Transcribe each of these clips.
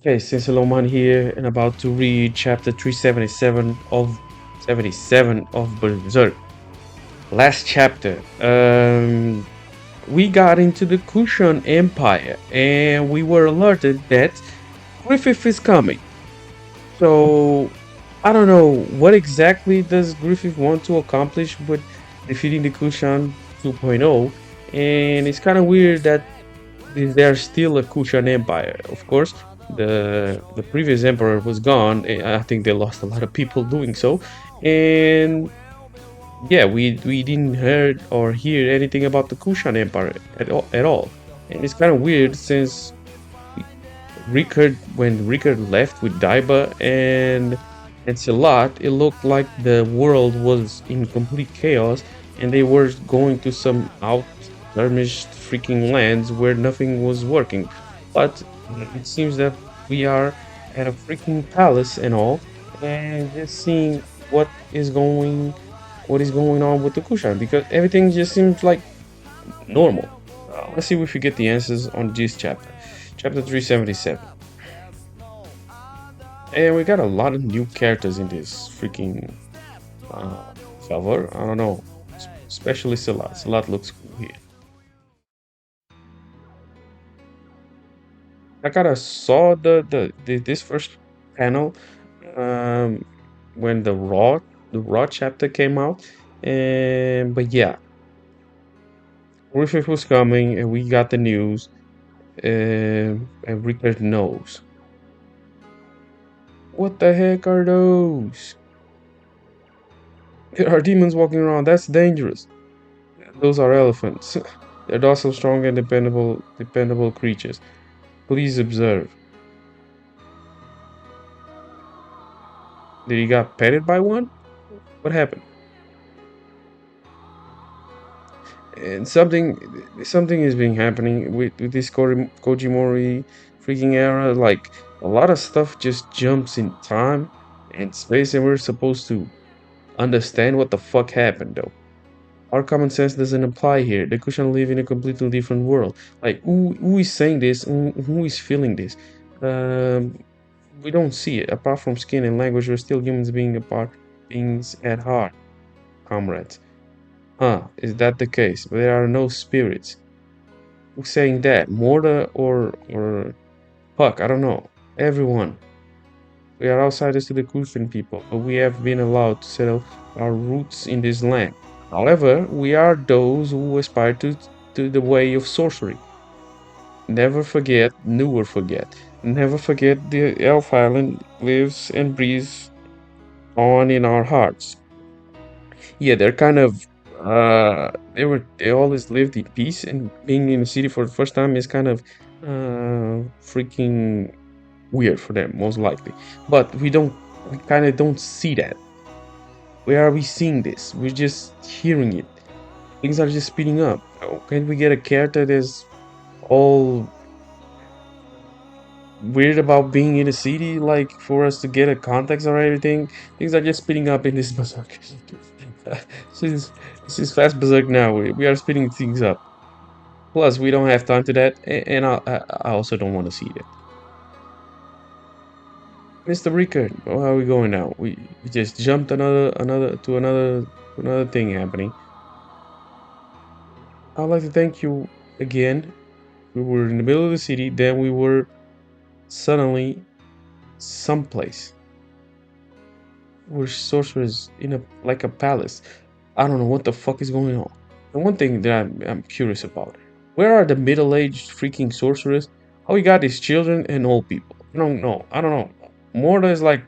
Okay, since Loman here and about to read chapter 377 of Berserk. Last chapter, we got into the Kushan Empire and we were alerted that Griffith is coming. So, I don't know what exactly does Griffith want to accomplish with defeating the Kushan 2.0, and it's kind of weird that there's still a Kushan Empire. Of course, the previous emperor was gone. I think they lost a lot of people doing so, and yeah, we didn't heard or hear anything about the Kushan Empire at all. And it's kind of weird since when Rickard left with Daiba and Salat, it looked like the world was in complete chaos and they were going to some outskirmished freaking lands where nothing was working. But it seems that we are at a freaking palace and all, and just seeing what is going on with the Kushan because everything just seems like normal. Let's see if we get the answers on this chapter. Chapter 377. And we got a lot of new characters in this freaking uh, server. I don't know, especially Salat. Salat looks cool here. I kind of saw this first panel um, when the raw chapter came out, and but yeah, Griffith was coming, and we got the news, and Rickard knows. What the heck are those? There are demons walking around. That's dangerous. Those are elephants. They're docile, strong, and dependable creatures. Please observe. Did he got petted by one? What happened? And something is being happening with this Kojimori freaking era. Like a lot of stuff just jumps in time and space, and we're supposed to understand what the fuck happened though. Our common sense doesn't apply here. The Kushan live in a completely different world. Like who is saying this? Who is feeling this? Um, we don't see it. Apart from skin and language, we're still humans being apart beings at heart, comrades. Huh, is that the case? There are no spirits. Who's saying that? Morta or Puck, I don't know. Everyone. We are outsiders to the Kushan people, but we have been allowed to settle our roots in this land. However, we are those who aspire to the way of sorcery. Never forget, never forget. Never forget the Elf Island lives and breathes on in our hearts. Yeah, they're kind of they always lived in peace, and being in the city for the first time is kind of freaking weird for them, most likely. But we kind of don't see that. Where are we seeing this? We're just hearing it. Things are just speeding up. Can't we get a character that's all weird about being in a city, like for us to get a context or everything? Things are just speeding up in this berserk. this is this is fast berserk now. We are speeding things up. Plus, we don't have time to that, and I also don't want to see that. Mr. Rickard, how are we going now? We just jumped another thing happening. I'd like to thank you again. We were in the middle of the city, then we were suddenly someplace. We're sorcerers in a like a palace. I don't know what the fuck is going on. And one thing that I'm curious about: where are the middle-aged freaking sorcerers? How we got these children and old people? I don't know. I don't know. Morta is like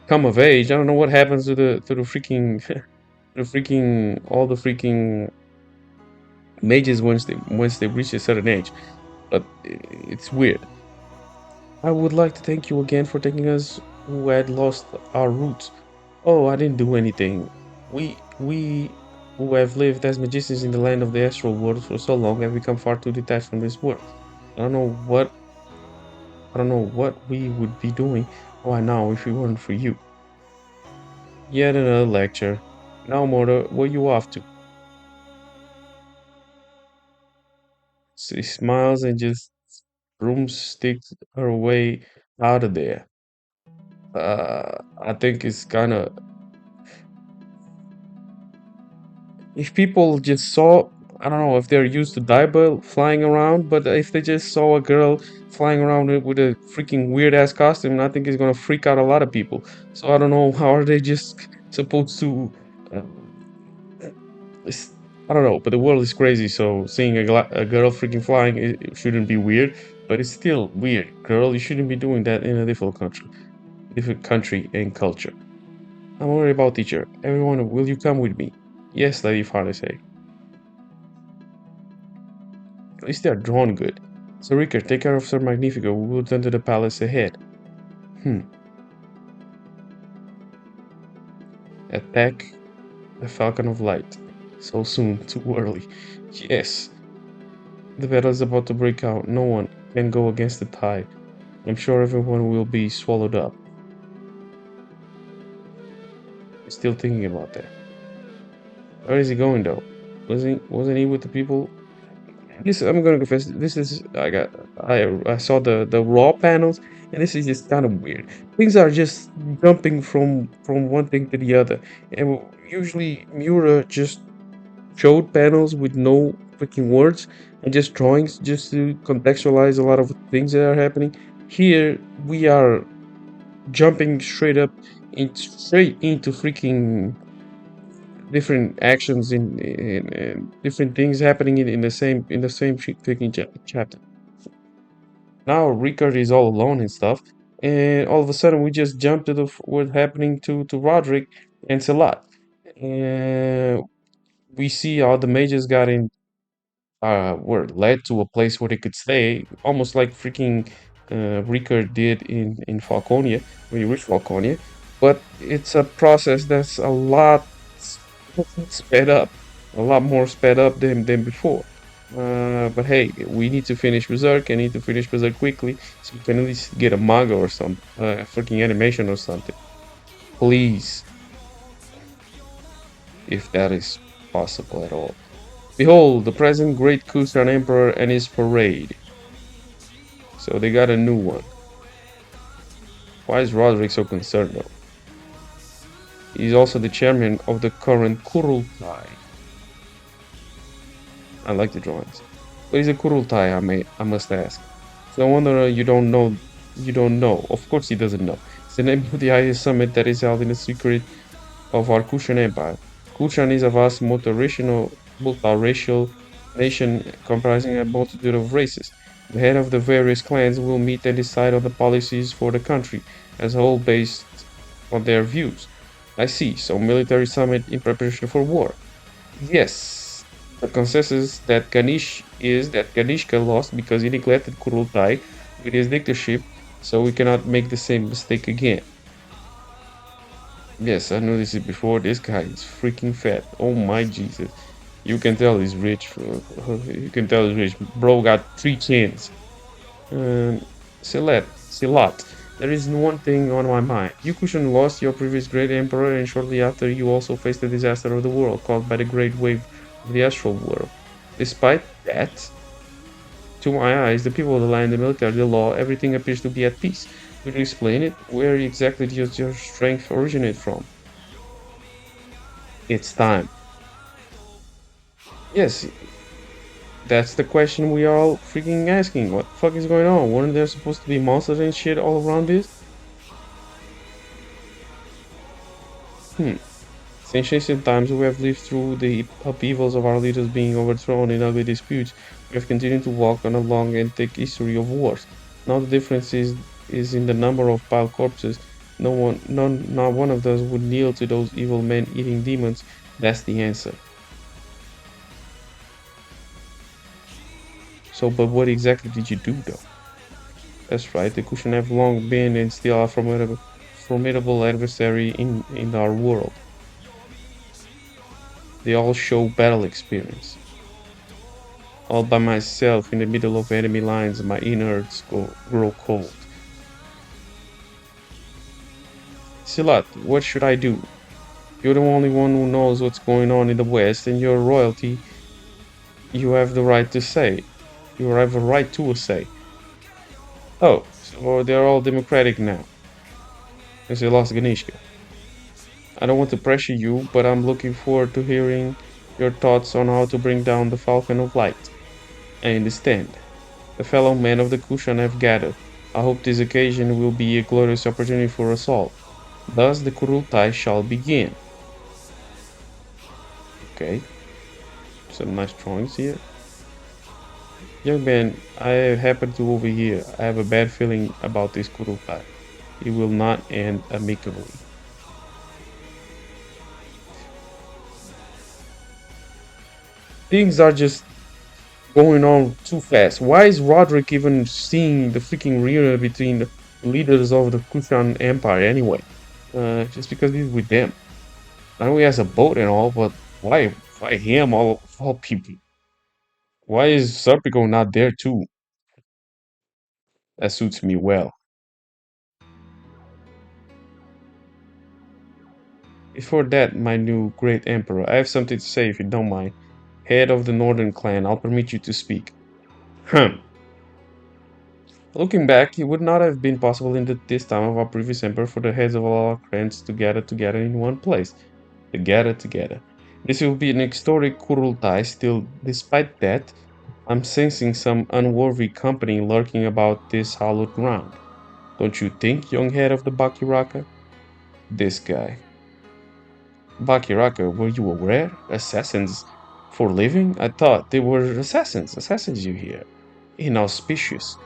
come of age. I don't know what happens to the freaking the freaking all the freaking mages once they reach a certain age. But it's weird. I would like to thank you again for taking us who had lost our roots. Oh, I didn't do anything. We who have lived as magicians in the land of the astral world for so long have become far too detached from this world. I don't know what I don't know what we would be doing right now if it weren't for you. Yet another lecture. Now, Morta, where you off to? She smiles and just broomsticks her way out of there. I think it's kind of, if people just saw, I don't know if they're used to Diablo flying around, but if they just saw a girl flying around with a freaking weird ass costume, I think it's gonna freak out a lot of people. So I don't know, how are they just supposed to? Uh, it's, I don't know, but the world is crazy. So seeing a girl freaking flying, it shouldn't be weird, but it's still weird. Girl, you shouldn't be doing that in a different country and culture. I'm worried about teacher. Everyone, will you come with me? Yes, Lady Father say. At least they are drawn good. So Ricker, take care of Sir Magnifico. We will return to the palace ahead. Hmm. Attack the Falcon of Light. So soon, too early. Yes. The battle is about to break out. No one can go against the tide. I'm sure everyone will be swallowed up. I'm still thinking about that. Where is he going though? Wasn't he with the people? This, I'm gonna confess. This is, I saw the raw panels, and this is just kind of weird. Things are just jumping from one thing to the other, and usually Miura just showed panels with no freaking words and just drawings just to contextualize a lot of things that are happening. Here we are jumping straight into freaking different actions in different things happening in the same freaking chapter. Now Rickard is all alone and stuff, and all of a sudden we just jump to what's happening to Roderick and Salat, and we see how the mages got in, were led to a place where they could stay, almost like freaking Rickard did in Falconia when you reach Falconia, but it's a process that's a lot sped up, a lot more sped up than before. But hey, we need to finish Berserk. I need to finish Berserk quickly so we can at least get a manga or some freaking animation or something. Please, if that is possible at all. Behold, the present great Kusan Emperor and his parade. So they got a new one. Why is Roderick so concerned though? He's also the chairman of the current Kurultai. I like the drawings. What is a Kurultai, I must ask. So I wonder, you don't know. Of course he doesn't know. It's the name of the highest summit that is held in the secret of our Kushan Empire. Kushan is a vast multiracial nation comprising a multitude of races. The head of the various clans will meet and decide on the policies for the country as a whole based on their views. I see, so military summit in preparation for war. Yes, the consensus that Ganishka lost because he neglected Kurultai with his dictatorship, so we cannot make the same mistake again. Yes, I noticed it before. This guy is freaking fat. Oh my Jesus. You can tell he's rich. You can tell he's rich. Bro got 3 chins. Silat. There is one thing on my mind. You Kushan lost your previous great emperor, and shortly after, you also faced the disaster of the world caused by the great wave of the astral world. Despite that, to my eyes, the people of the land, the military, the law, everything appears to be at peace. Could you explain it? Where exactly does your strength originate from? It's time. Yes, that's the question we are all freaking asking. What the fuck is going on? Weren't there supposed to be monsters and shit all around this? Hmm. Since ancient times, we have lived through the upheavals of our leaders being overthrown in ugly disputes. We have continued to walk on a long and thick history of wars. Now the difference is in the number of piled corpses. Not one of us would kneel to those evil men eating demons. That's the answer. So, but what exactly did you do, though? That's right. The Kushan have long been and still are formidable adversary in our world. They all show battle experience. All by myself in the middle of enemy lines, my innards grow cold. Silat, what should I do? You're the only one who knows what's going on in the West, and you're royalty. You have the right to say. You have a right to a say. Oh, so or they're all democratic now, as they lost Ganishka. I don't want to pressure you, but I'm looking forward to hearing your thoughts on how to bring down the Falcon of Light. I understand. The fellow men of the Kushan have gathered. I hope this occasion will be a glorious opportunity for us all. Thus the Kurultai shall begin. Okay, some nice drawings here. Young man, I happen to overhear. I have a bad feeling about this Kurultai. It will not end amicably. Things are just going on too fast. Why is Roderick even seeing the freaking reunion between the leaders of the Kushan Empire anyway? Just because he's with them. I know he has a boat and all, but why him of all people? Why is Serpico not there too? That suits me well. Before that, my new great emperor, I have something to say if you don't mind. Head of the Northern clan, I'll permit you to speak. Huh. Looking back, it would not have been possible in this time of our previous emperor for the heads of all our clans to gather together in one place. To gather together. This will be an historic Kurultai still. Despite that, I'm sensing some unworthy company lurking about this hallowed ground. Don't you think, young head of the Bakiraka? This guy. Bakiraka, were you aware? Assassins for living? I thought they were assassins. Assassins, you hear? Inauspicious.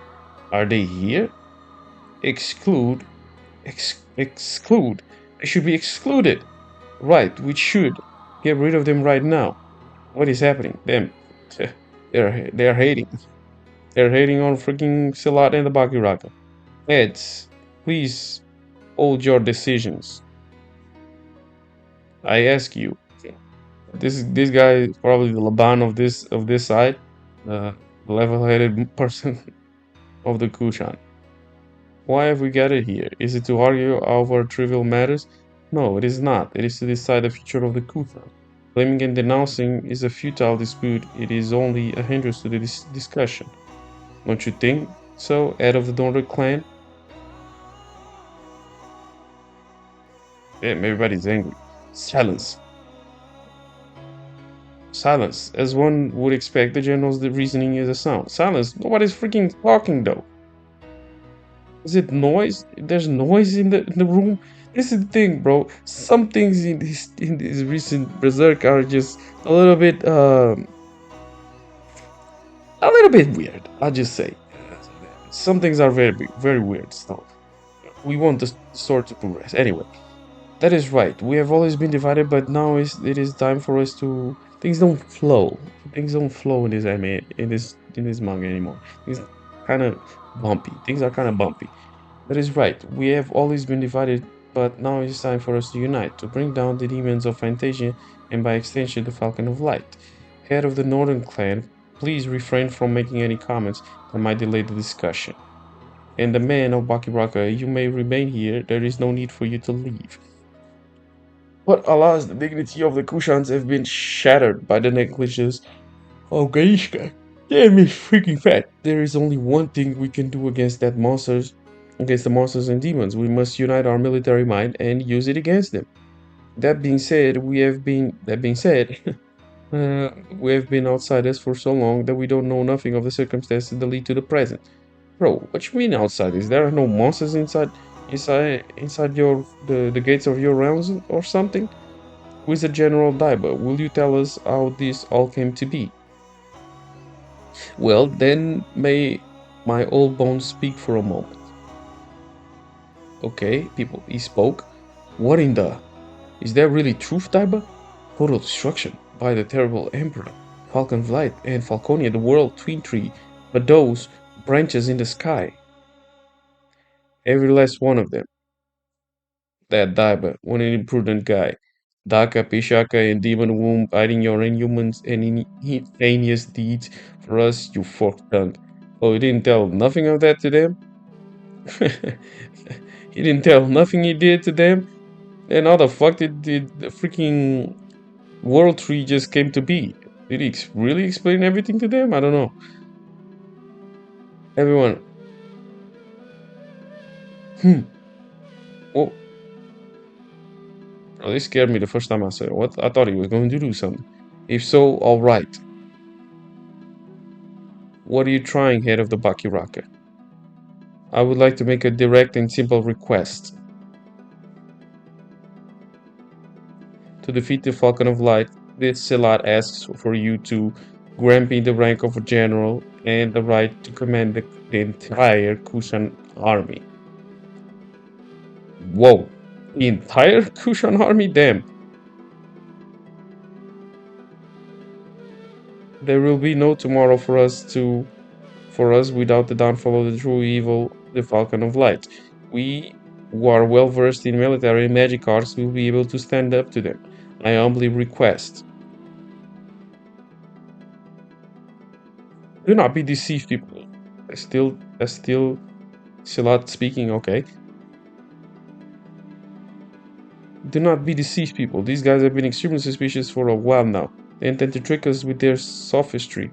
Are they here? Exclude. Exclude. They should be excluded. Right, we should. Get rid of them right now. What is happening? Them. They're hating. They're hating on freaking Silat and the Bakiraka. Heads, please hold your decisions. I ask you. This guy is probably the Laban of this side, the level-headed person of the Kushan. Why have we gathered here? Is it to argue over trivial matters? No, it is not. It is to decide the future of the Kushan. Blaming and denouncing is a futile dispute. It is only a hindrance to the discussion. Don't you think so, head of the Northern clan? Damn, everybody's angry. Silence. Silence. As one would expect, the general's reasoning is a sound. Silence. Nobody's freaking talking though. Is it noise? There's noise in the room. This is the thing, bro. Some things in this recent Berserk are just a little bit weird. I'll just say. Some things are very weird stuff. We want the story to progress. Anyway, that is right. We have always been divided, but now it is time for us to. Things don't flow. Things don't flow in this anime, in this manga anymore. It's kind of bumpy. Things are kind of bumpy. That is right. We have always been divided, but now it is time for us to unite to bring down the demons of Fantasia and, by extension, the Falcon of Light. Head of the Northern clan, please refrain from making any comments that might delay the discussion. And the man of Bakiraka, you may remain here. There is no need for you to leave. But alas, the dignity of the Kushans have been shattered by the negligence of Gaishka. Damn, he's freaking fat. There is only one thing we can do against the monsters and demons. We must unite our military might and use it against them. That being said, we have been outsiders for so long that we don't know nothing of the circumstances that lead to the present. Bro, what you mean outsiders? There are no monsters inside the gates of your realms or something? Who is the General Daiba? Will you tell us how this all came to be? Well, then may my old bones speak for a moment. Okay, people, he spoke. What in the? Is there really truth, Daiba? Total destruction by the terrible Emperor, Falcon Light, and Falconia, the World Twin Tree, but those branches in the sky. Every last one of them. That Daiba, one an imprudent guy. Daka, Pishaka, and Demon Womb hiding your inhumans and heinous deeds for us, you forked tongue. Oh, you didn't tell nothing of that to them? He didn't tell nothing he did to them? Then how the fuck did the freaking World Tree just came to be? Did he really explain everything to them? I don't know. Everyone, Hmm. Oh, bro, they scared me the first time I said what. I thought he was going to do something. If so, all right. What are you trying, head of the Bakiraka? I would like to make a direct and simple request. To defeat the Falcon of Light, this Silat asks for you to grant me the rank of a general and the right to command the entire Kushan army. Whoa, the entire Kushan army? Damn. There will be no tomorrow for us without the downfall of the true evil, the Falcon of Light. We who are well versed in military and magic arts will be able to stand up to them. I humbly request. Do not be deceived, people. Still Silat speaking, okay. Do not be deceived, people. These guys have been extremely suspicious for a while now. They intend to trick us with their sophistry.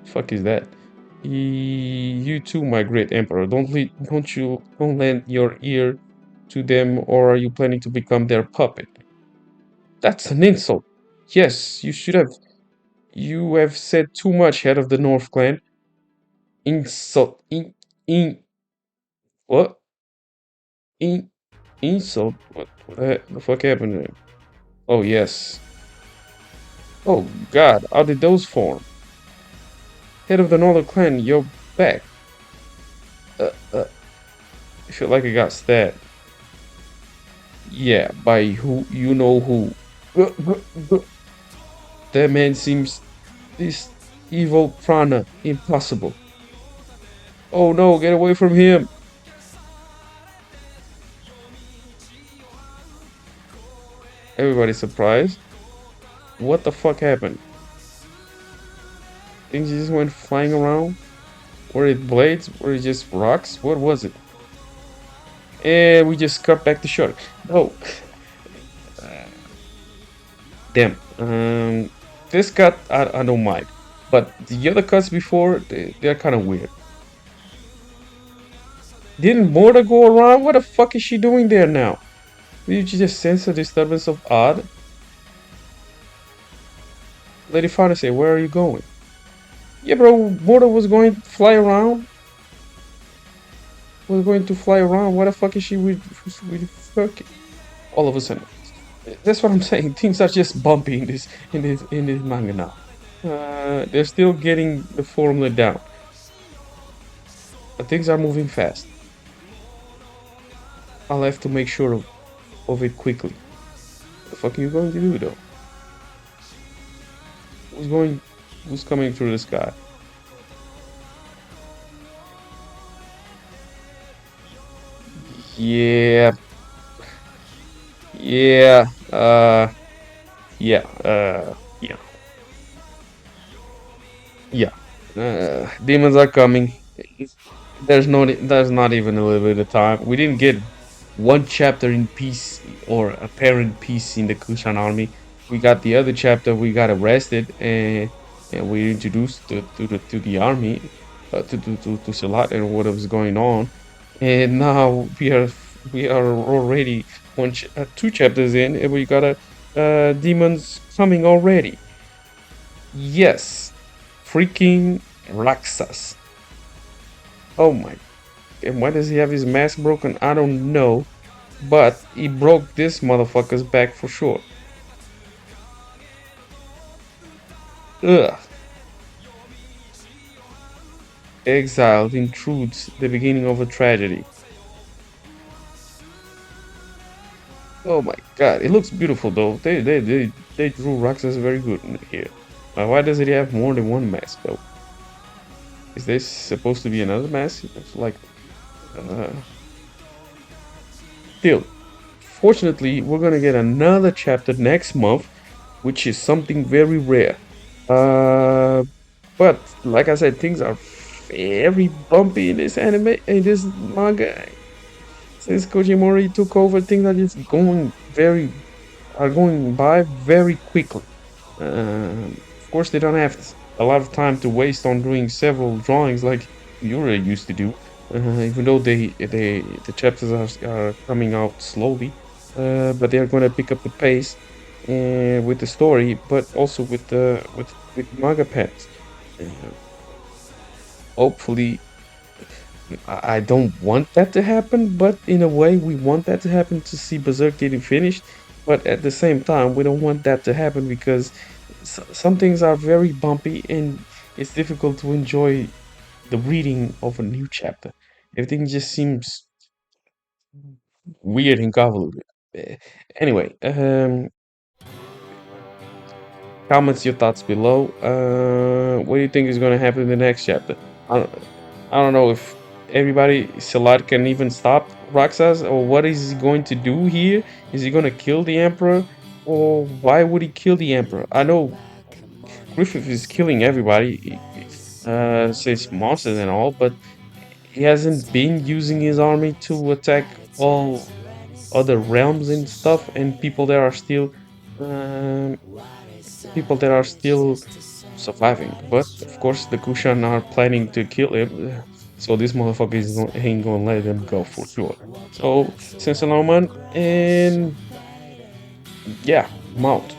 Fuck is that? You too, my great emperor. Don't lend your ear to them, or are you planning to become their puppet? That's an insult. Yes, you should have. You have said too much, head of the North Clan. Insult. In what? In insult. What the fuck happened to him? Oh yes. Oh God, how did those form? Head of the Northern Clan, you're back. Uh, uh, I feel like I got stabbed. Yeah, by who you know who. That man seems this evil prana impossible. Oh no, get away from him. Everybody's surprised. What the fuck happened? Things just went flying around? Were it blades? Were it just rocks? What was it? And we just cut back the shot. Oh, damn. This cut I don't mind, but the other cuts before they're kind of weird. Didn't Morta go around? What the fuck is she doing there now? Did you just sense a disturbance of odd? Lady Father say, where are you going? Yeah, bro, Morta was going to fly around. Was going to fly around. What the fuck is she with fucking? All of a sudden, that's what I'm saying. Things are just bumpy in this manga now. They're still getting the formula down, but things are moving fast. I'll have to make sure of it quickly. What the fuck are you going to do though? Who's coming through the sky? Yeah, yeah, yeah, yeah, yeah. Demons are coming. There's not even a little bit of time. We didn't get one chapter in peace or apparent peace in the Kushan army. We got the other chapter. We got arrested and we introduced to the army, to Salat and what was going on. And now we are already two chapters in, and we got a demons coming already. Yes, freaking Raksas. Oh my! And why does he have his mask broken? I don't know, but he broke this motherfucker's back for sure. Ugh. Exiled intrudes the beginning of a tragedy. Oh my god, it looks beautiful though. They drew Roxas very good in here. Why does it have more than one mask though? Is this supposed to be another mask? It's like, uh, still. Fortunately, we're gonna get another chapter next month, which is something very rare. Uh, but like I said, things are very bumpy in this anime, in this manga. Since Kojimori took over, things are just going by very quickly. Of course, they don't have a lot of time to waste on doing several drawings like Yura used to do. even though the chapters are coming out slowly, but they are going to pick up the pace with the story, but also with with manga pens. Uh, Hopefully, I don't want that to happen, but in a way, we want that to happen to see Berserk getting finished. But at the same time, we don't want that to happen because some things are very bumpy and it's difficult to enjoy the reading of a new chapter. Everything just seems weird and convoluted. Eh, Anyway, comments your thoughts below. What do you think is going to happen in the next chapter? I don't, I don't know if everybody Salat can even stop Roxas, or what is he going to do here? Is he going to kill the Emperor, or why would he kill the Emperor? I know Griffith is killing everybody, says monsters and all, but he hasn't been using his army to attack all other realms and stuff, and um, people that are still surviving. But of course, the Kushan are planning to kill him, so this motherfucker ain't gonna let them go for sure. So, since man, and yeah, I'm out.